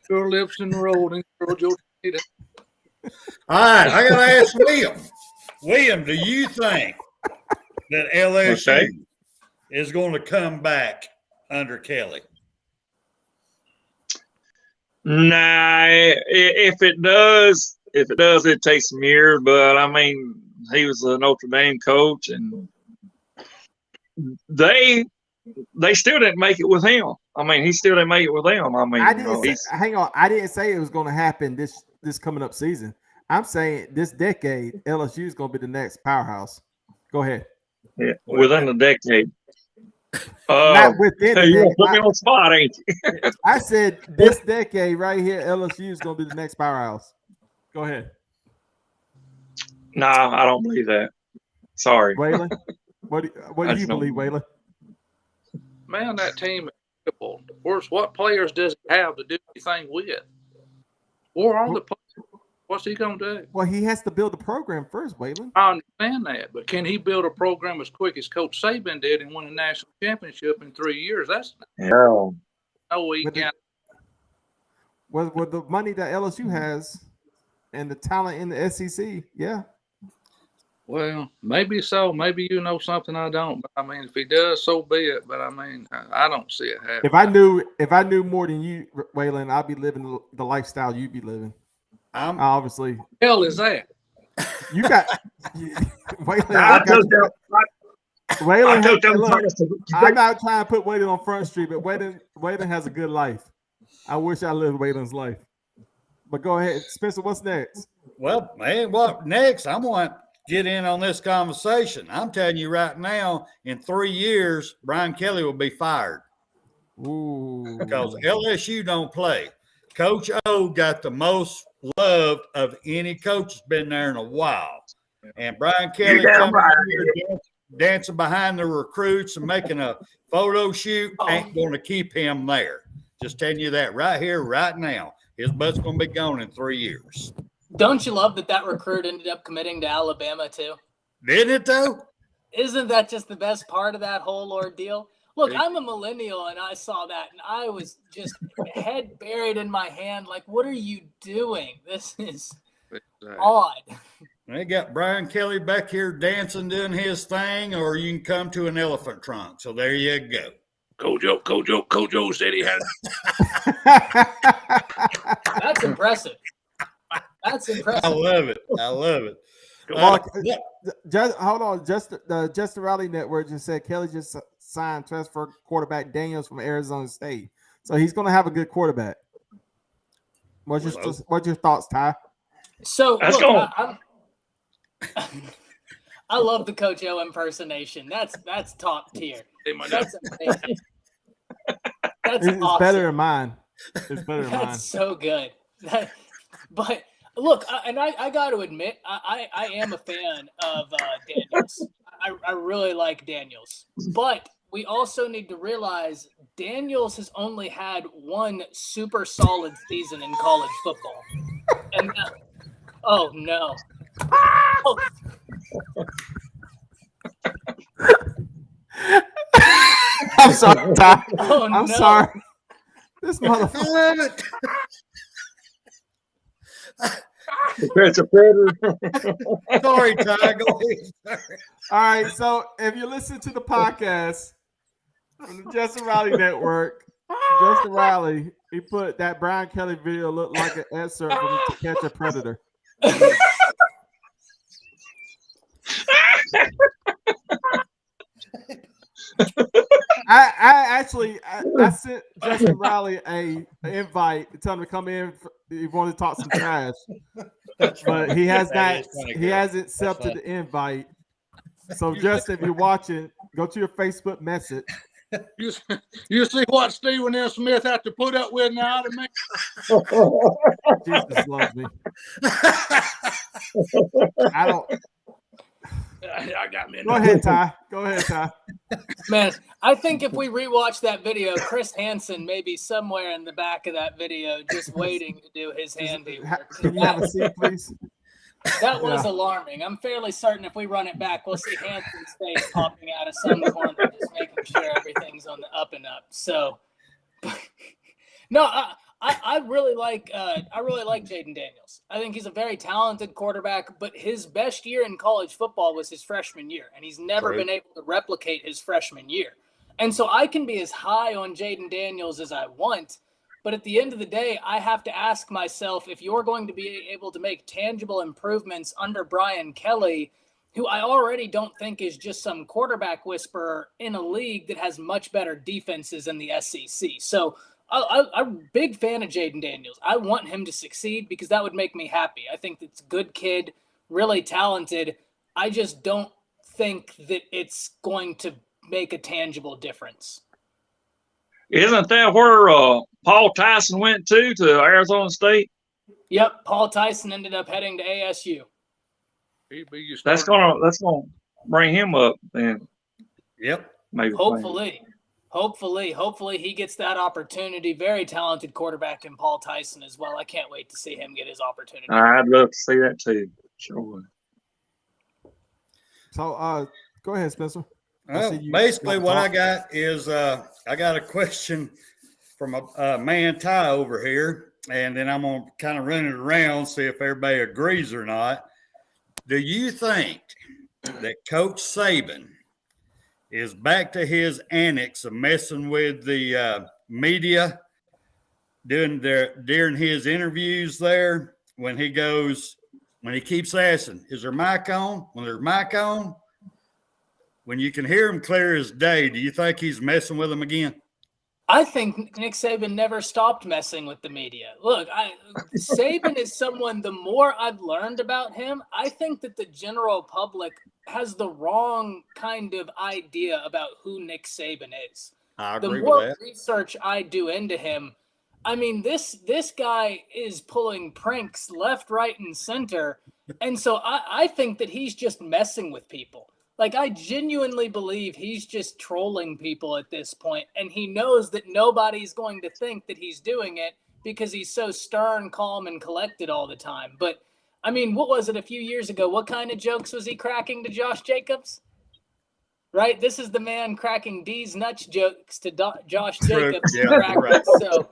your lips in the road and curled your teeth. All right, I got to ask William. William, do you think that LSU is going to come back under Kelly? Nah, if it does, it takes some years. But I mean, he was a Notre Dame coach, and they still didn't make it with him. I mean, he still didn't make it with them. I mean, hang on. I didn't say it was going to happen this coming up season. I'm saying this decade, LSU is going to be the next powerhouse. Go ahead. Yeah, within the decade. Not within the You're decade. put me on the spot, ain't you? I said this decade right here, LSU is going to be the next powerhouse. Go ahead. Nah, I don't believe that. Sorry. Waylon, what do you believe, Waylon? Man, that team is incredible. What players does he have to do anything with? Or on the players? What's he going to do? Well, he has to build the program first, Waylon. I understand that, but can he build a program as quick as Coach Saban did and win a national championship in 3 years? That's No. no, he can't. with the money that LSU has and the talent in the SEC, yeah. Well, maybe so. Maybe you know something I don't. But I mean, if he does, so be it. But I mean, I don't see it happening. If I knew more than you, Waylon, I'd be living the lifestyle you'd be living. Obviously. Hell is that? You got Waylon. I'm not trying to put Waylon on Front Street, but Waylon has a good life. I wish I lived Waylon's life. But go ahead, Spencer. What's next? Well, man, what next? I want to get in on this conversation. I'm telling you right now, in 3 years, Brian Kelly will be fired. Ooh. Because LSU don't play. Coach O got the most love of any coach that's been there in a while. And Brian Kelly coming here dancing behind the recruits and making a photo shoot ain't going to keep him there. Just telling you that right here, right now. His butt's going to be gone in 3 years. Don't you love that recruit ended up committing to Alabama too? Didn't it though? Isn't that just the best part of that whole ordeal? Look, I'm a millennial and I saw that and I was just head buried in my hand. Like, what are you doing? This is odd. They got Brian Kelly back here dancing, doing his thing, or you can come to an elephant trunk. So there you go. Coach O said he had. That's impressive. That's impressive. I love it. Just hold on. The Justin Riley Network just said Kelly just signed transfer quarterback Daniels from Arizona State, so he's going to have a good quarterback. What's your thoughts, Ty? So look, I love the Coach O impersonation. That's top tier. That's amazing. That's it's awesome. better than mine. It's better than mine. That's so good. But look, I got to admit, I am a fan of Daniels. I really like Daniels. But we also need to realize Daniels has only had one super solid season in college football. And oh, no. Oh. I'm sorry, Ty. Oh, I'm no. sorry. This motherfucker. I love it. That's a predator. Sorry, Ty. Go ahead. All right, so if you listen to the podcast from the Justin Riley Network, Justin Riley, he put that Brian Kelly video looked like an excerpt from To Catch a Predator. I sent Justin Riley an invite to tell him to come in. He wanted to talk some trash, but he hasn't accepted the invite. So Justin, if you're watching, go to your Facebook message. You see what Stephen M. Smith had to put up with now to make. Jesus loves me. I got me. Go ahead, Ty. Man, I think if we rewatch that video, Chris Hansen may be somewhere in the back of that video just waiting to do his handiwork. Can you have a seat, please? That was alarming. I'm fairly certain if we run it back, we'll see Hansen's face popping out of some corner, just making sure everything's on the up and up. So, no, I really like Jaden Daniels. I think he's a very talented quarterback, but his best year in college football was his freshman year, and he's never been able to replicate his freshman year. And so I can be as high on Jaden Daniels as I want, but at the end of the day, I have to ask myself, if you're going to be able to make tangible improvements under Brian Kelly, who I already don't think is just some quarterback whisperer in a league that has much better defenses in the SEC. So I'm a big fan of Jaden Daniels. I want him to succeed because that would make me happy. I think it's a good kid, really talented. I just don't think that it's going to make a tangible difference. Isn't that where Paul Tyson went to Arizona State? Yep, Paul Tyson ended up heading to ASU. That's gonna bring him up then. Yep. Maybe. Hopefully he gets that opportunity. Very talented quarterback in Paul Tyson as well. I can't wait to see him get his opportunity. I'd love to see that too. Sure. So go ahead, Spencer. Well, basically what I got is I got a question from a man Ty over here. and then I'm going to kind of run it around, see if everybody agrees or not. Do you think that Coach Saban is back to his antics of messing with the media during his interviews there when he keeps asking, is there mic on? When there's mic on, when you can hear him clear as day, do you think he's messing with them again? I think Nick Saban never stopped messing with the media. Look, Saban is someone, the more I've learned about him, I think that the general public has the wrong kind of idea about who Nick Saban is. I agree the more with that. research I do into him, I mean, this guy is pulling pranks left, right, and center. And so I think that he's just messing with people. Like, I genuinely believe he's just trolling people at this point, and he knows that nobody's going to think that he's doing it because he's so stern, calm, and collected all the time. But, I mean, what was it a few years ago? What kind of jokes was he cracking to Josh Jacobs? Right? This is the man cracking D's nuts jokes to Josh Jacobs. Yeah, right. So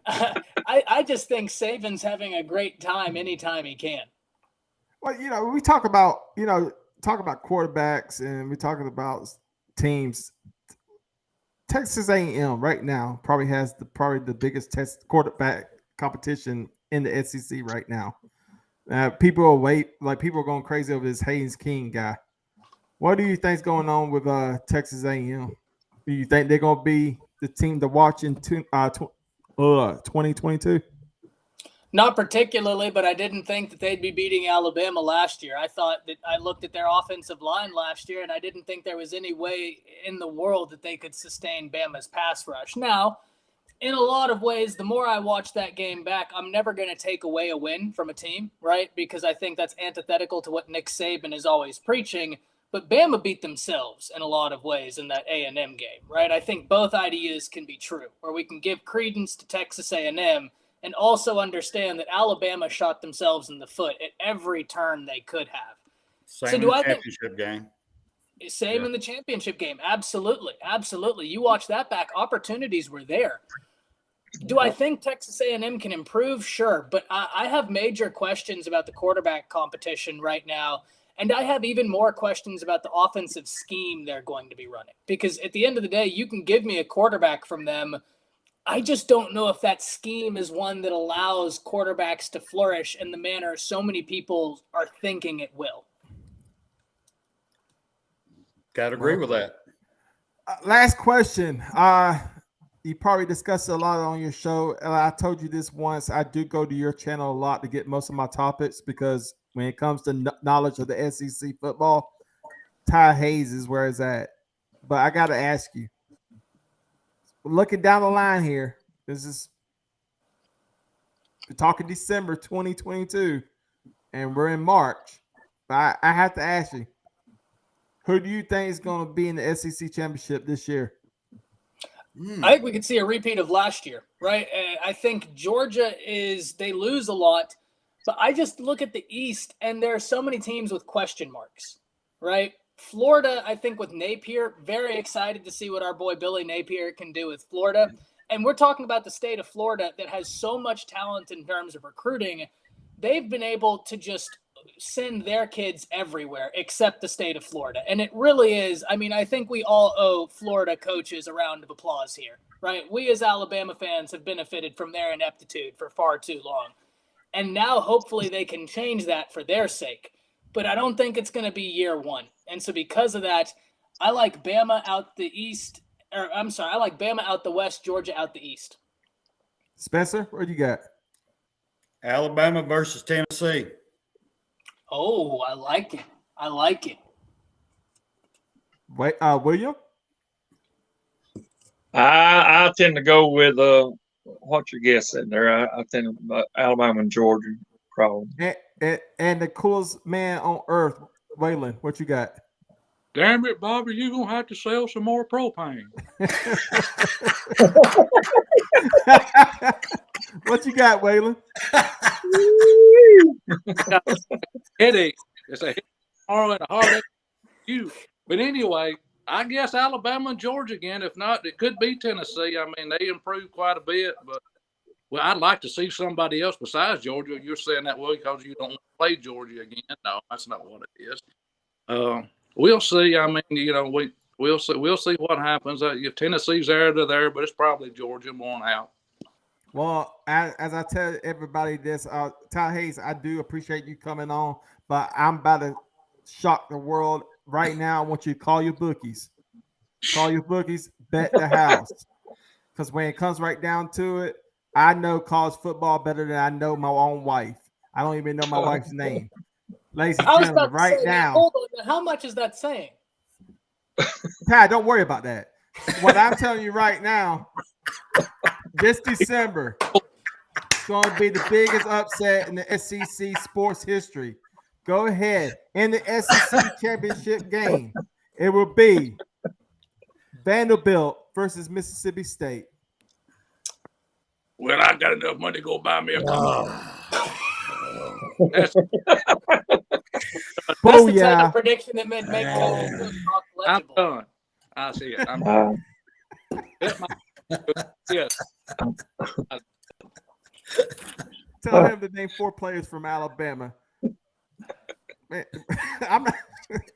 I just think Saban's having a great time anytime he can. Well, you know, we talk about quarterbacks and we're talking about teams. Texas A&M right now probably has the biggest quarterback competition in the SEC right now. People are going crazy over this Haynes King guy. What do you think's going on with Texas A&M? Do you think they're going to be the team to watch in 2022? Not particularly, but I didn't think that they'd be beating Alabama last year. I looked at their offensive line last year, and I didn't think there was any way in the world that they could sustain Bama's pass rush. Now, in a lot of ways, the more I watch that game back, I'm never going to take away a win from a team, right? Because I think that's antithetical to what Nick Saban is always preaching. But Bama beat themselves in a lot of ways in that A&M game, right? I think both ideas can be true, where we can give credence to Texas A&M and also understand that Alabama shot themselves in the foot at every turn they could have. Same in the championship game. Same in the championship game. Absolutely. Absolutely. You watch that back, opportunities were there. Do I think Texas A&M can improve? Sure. But I have major questions about the quarterback competition right now. And I have even more questions about the offensive scheme they're going to be running. Because at the end of the day, you can give me a quarterback from them. I just don't know if that scheme is one that allows quarterbacks to flourish in the manner so many people are thinking it will. Got to agree with that. Last question. You probably discussed it a lot on your show. I told you this once. I do go to your channel a lot to get most of my topics because when it comes to knowledge of the SEC football, Ty Hayes is where it's at. But I got to ask you, looking down the line here, we're talking December 2022, and we're in March. But I have to ask you, who do you think is going to be in the SEC championship this year? I think we could see a repeat of last year, right? I think Georgia they lose a lot, but I just look at the East, and there are so many teams with question marks, right? Florida, I think with Napier, very excited to see what our boy Billy Napier can do with Florida. And we're talking about the state of Florida that has so much talent in terms of recruiting. They've been able to just send their kids everywhere except the state of Florida. And it really is, I mean, I think we all owe Florida coaches a round of applause here, right? We as Alabama fans have benefited from their ineptitude for far too long. And now hopefully they can change that for their sake. But I don't think it's going to be year one. And so because of that, I like Bama out the East. I like Bama out the West, Georgia out the East. Spencer, what do you got? Alabama versus Tennessee. Oh, I like it. I like it. Wait, William? I tend to go with what's your guess in there? I tend to Alabama and Georgia probably. And the coolest man on earth, Waylon, what you got? Damn it, Bobby, you're going to have to sell some more propane. What you got, Waylon? Headache. It's a headache and a heartache. But anyway, I guess Alabama and Georgia again. If not, it could be Tennessee. I mean, they improved quite a bit, but Well, I'd like to see somebody else besides Georgia. You're saying that way because you don't want to play Georgia again. No, that's not what it is. We'll see. I mean, we'll see. We'll see what happens. If Tennessee's there, they're there, but it's probably Georgia going out. Well, as I tell everybody this, Ty Hayes, I do appreciate you coming on, but I'm about to shock the world right now. I want you to call your bookies. Call your bookies, bet the house. Because when it comes right down to it, I know college football better than I know my own wife. I don't even know my wife's name. Ladies and gentlemen, right now. Hold on, how much is that saying? Ty, don't worry about that. What I'm telling you right now, this December, it's going to be the biggest upset in the SEC sports history. Go ahead. In the SEC championship game, it will be Vanderbilt versus Mississippi State. Well, I got enough money to go buy me a car. That's the type of prediction that made make I'm done. I see it. I'm done. Yes. Tell him to name 4 players from Alabama. Man, I'm not,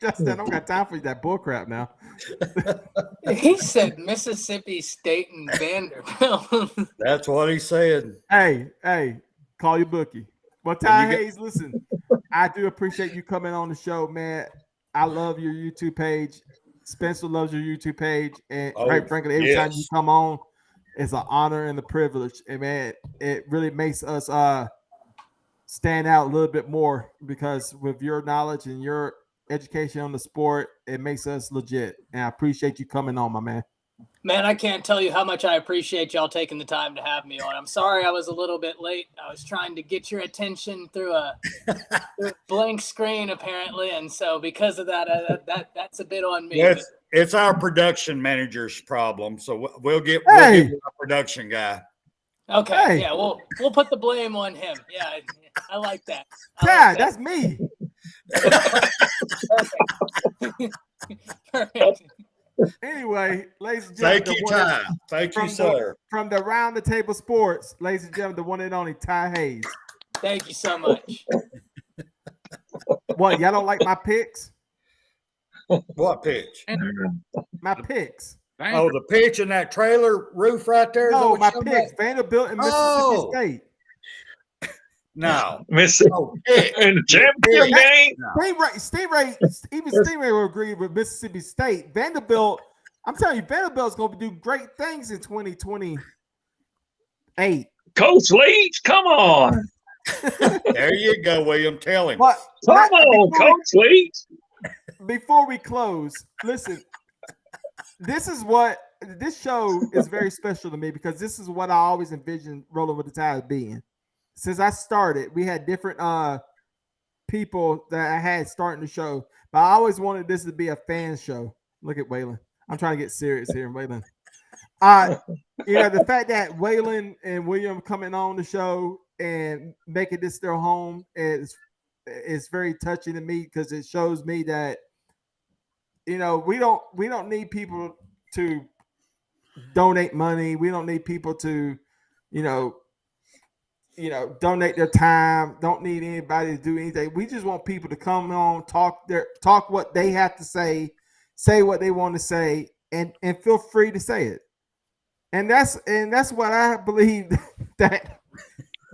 Justin, I don't got time for that bullcrap now. He said Mississippi State and Vanderbilt. That's what he said. Hey, call your bookie. Well, Ty Hayes, listen, I do appreciate you coming on the show, man. I love your YouTube page. Spencer loves your YouTube page. And quite frankly, every time you come on, it's an honor and a privilege. And man, it really makes us stand out a little bit more because with your knowledge and your education on the sport, it makes us legit. And I appreciate you coming on, my man. Man, I can't tell you how much I appreciate y'all taking the time to have me on. I'm sorry I was a little bit late. I was trying to get your attention through a blank screen, apparently, and so because of that, that's a bit on me. It's our production manager's problem, so we'll get our production guy. Okay, yeah, we'll put the blame on him. Yeah, I like that. That's me. Perfect. Anyway, ladies and gentlemen, thank you, Ty. Thank you, sir. From the Round the Table Sports, ladies and gentlemen, the one and only Ty Hayes. Thank you so much. What, y'all don't like my picks? What pitch? My picks. Oh, the pitch in that trailer roof right there? No, my picks. Vanderbilt and Mississippi State. No. Mississippi in the championship game. Stingray, even Stingray will agree with Mississippi State. Vanderbilt, I'm telling you, Vanderbilt's going to do great things in 2028. Coach Leach, come on. There you go, William. Tell him. Come on, Coach Leach. Before we close, listen, this show is very special to me because this is what I always envisioned Rolling with the Tide being. Since I started, we had different people that I had starting the show, but I always wanted this to be a fan show. Look at Waylon. I'm trying to get serious here, Waylon. The fact that Waylon and William coming on the show and making this their home is very touching to me because it shows me that we don't need people to donate money. We don't need people to donate their time. Don't need anybody to do anything. We just want people to come on, talk what they have to say what they want to say, and feel free to say it. And that's what I believe that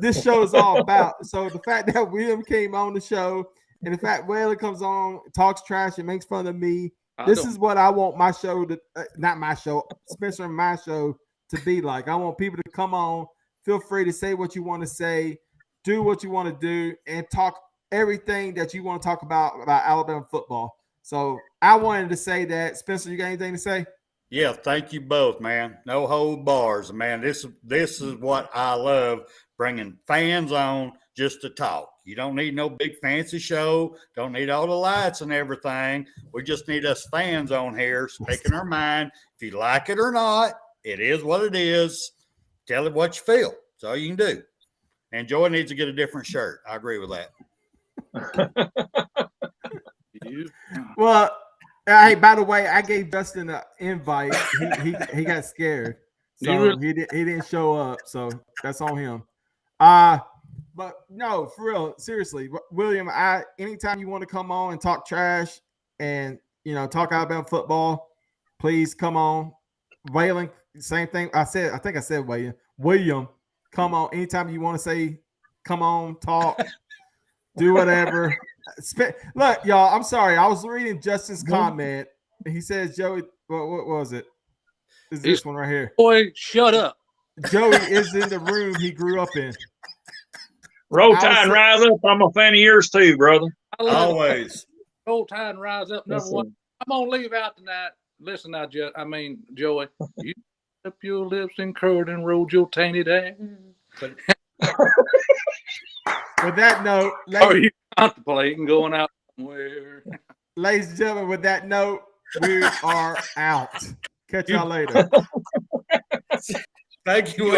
this show is all about. So the fact that William came on the show and the fact Waylon comes on, talks trash, and makes fun of me. This is what I want my show to, not my show, Spencer and my show to be like. I want people to come on. Feel free to say what you want to say, do what you want to do, and talk everything that you want to talk about Alabama football. So I wanted to say that. Spencer, you got anything to say? Yeah, thank you both, man. No hold bars, man. This is what I love, bringing fans on just to talk. You don't need no big fancy show. Don't need all the lights and everything. We just need us fans on here speaking our mind. If you like it or not, it is what it is. Tell it what you feel. That's all you can do. And Joy needs to get a different shirt. I agree with that. Well, hey, by the way, I gave Dustin an invite. He got scared. So he didn't show up. So that's on him. But no, for real, seriously, William, anytime you want to come on and talk trash and talk Alabama football, please come on. Waylon, same thing. I think I said Waylon. William, come on. Anytime you want to say, come on, talk, do whatever. Look, y'all, I'm sorry. I was reading Justin's comment. He says, Joey, what was it? Is this one right here? Boy, shut up. Joey is in the room he grew up in. Roll Tide and rise up. I'm a fan of yours too, brother. Always. Roll Tide and rise up. Number one. I'm gonna leave out tonight. Listen now, Joey. You up your lips and curled and rolled your tainted ass. With that note, are you contemplating going out somewhere? Ladies and gentlemen, with that note, we are out. Catch y'all later. Thank you.